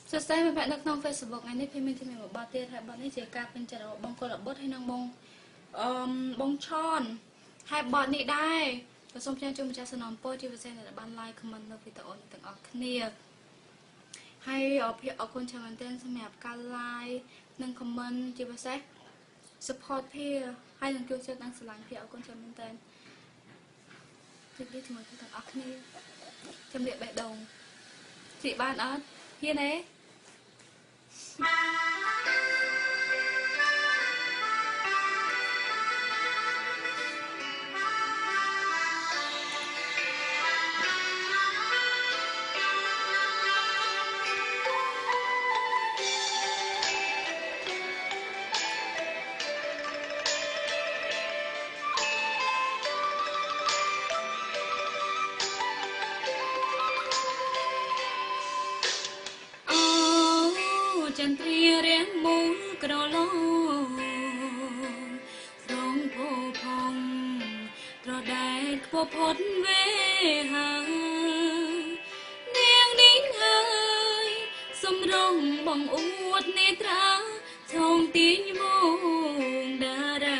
Sơ sài mình bạnនៅក្នុង Facebook ថ្ងៃនេះខ្ញុំមានជំនាញមួយបទទៀតហើយបទនេះជាការពេញចិត្តរបស់បងកុលបុត្រហើយនិងបងឆនហើយបទនេះដែរក៏សូមផ្ញើជូនម្ចាស់សំណូមពរជាពិសេសដែលបាន like comment នៅវីដេអូនេះទាំងអស់គ្នាហើយអរគុណច្រើនមែនទែនសម្រាប់ការ like និង comment ជាពិសេស support ភាហើយនឹងជួយចិត្តនិងស្រឡាញ់ភាអរគុណច្រើនមែនទែនជម្រាបជាមួយទាំងអស់គ្នាជំរាបបេះដូងchịបានអត់ហ៊ានទេចន្ទ្រារាំងមូលក្រឡងស្រងភោផងត្រដែតខ្ពស់ផុតវេហានាងនេះហើយសំរងបងអួតនេត្រាឆោងទាញវងតារា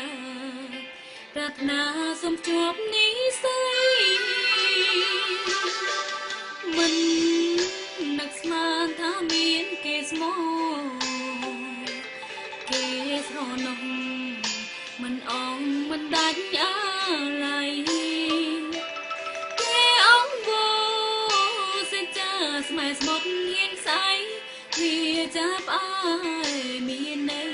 ប្រាថ្នាសូមជួបនេះស្អីមិននឹកស្មានថាមានគេស្មោគេស្រណោះមិនអងមិនដាច់អាឡ័យគេអងវោសេចចាស្មែស្មុតហ៊ានស្អីវាចាប់អើយមានន័យ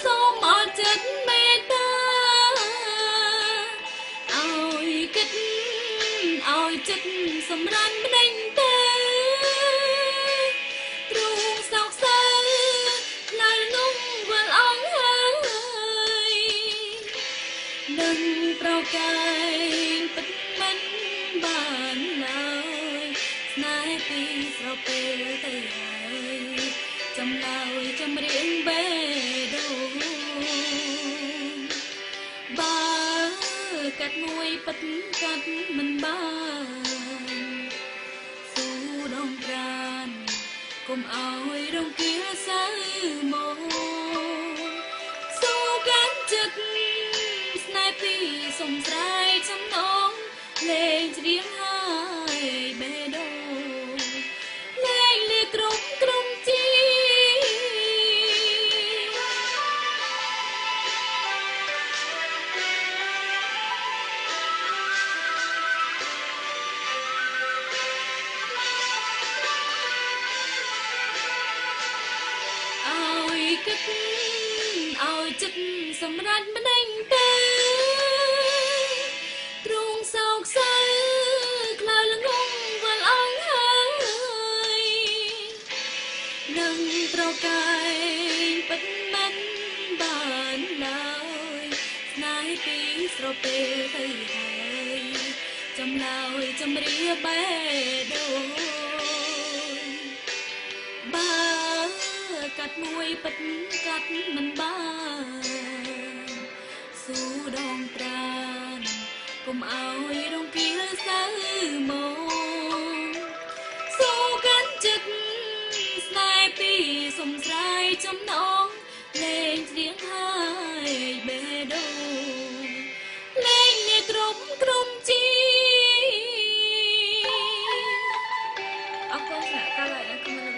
សូមអត់ចិត្តមេត្តាឲ្យគិតឲ្យចិត្តសម្រាប់ម្ដេចទៅទ្រូងសោកសៅខ្លាយងងវិលអងហើយនឹងប្រកែកពិតមិនបានឡើយស្នេហ៍ពីស្រពេលទៅហើយចម្លើយចម្រៀងបេះដូងបើកាត់មួយពិតកាត់មិនបានស៊ូដងប្រានកុំឲ្យរង្គៀលសៅមកស៊ូកាន់ចិត្តស្នេហ៍ពីសុំស្រ័យចំណងលេងច្រៀងហើយបេះដូងលេងលាក្រុមជីគិតឲ្យចិត្តសម្រាប់ម្ដេចទៅទ្រូងសោកសៅខ្លោចល្ងងវិលអងហើយនឹងប្រកែកពិតមិនបានឡើយស្នេហ៍ពីស្រពេលទៅហើយចម្លើយចម្រៀងបេះដូងបើកាត់មួយពិតកាត់មិនបានស៊ូដងប្រានកុំឲ្យរង្គៀលសៅមកស៊ូកាន់ចិត្តស្នេហ៍ពីសុំស្រ័យចំណងលេងច្រៀងហើយបេះដូងលេងនេះក្រុមជីអរគុណសម្រាប់ការ like និង comment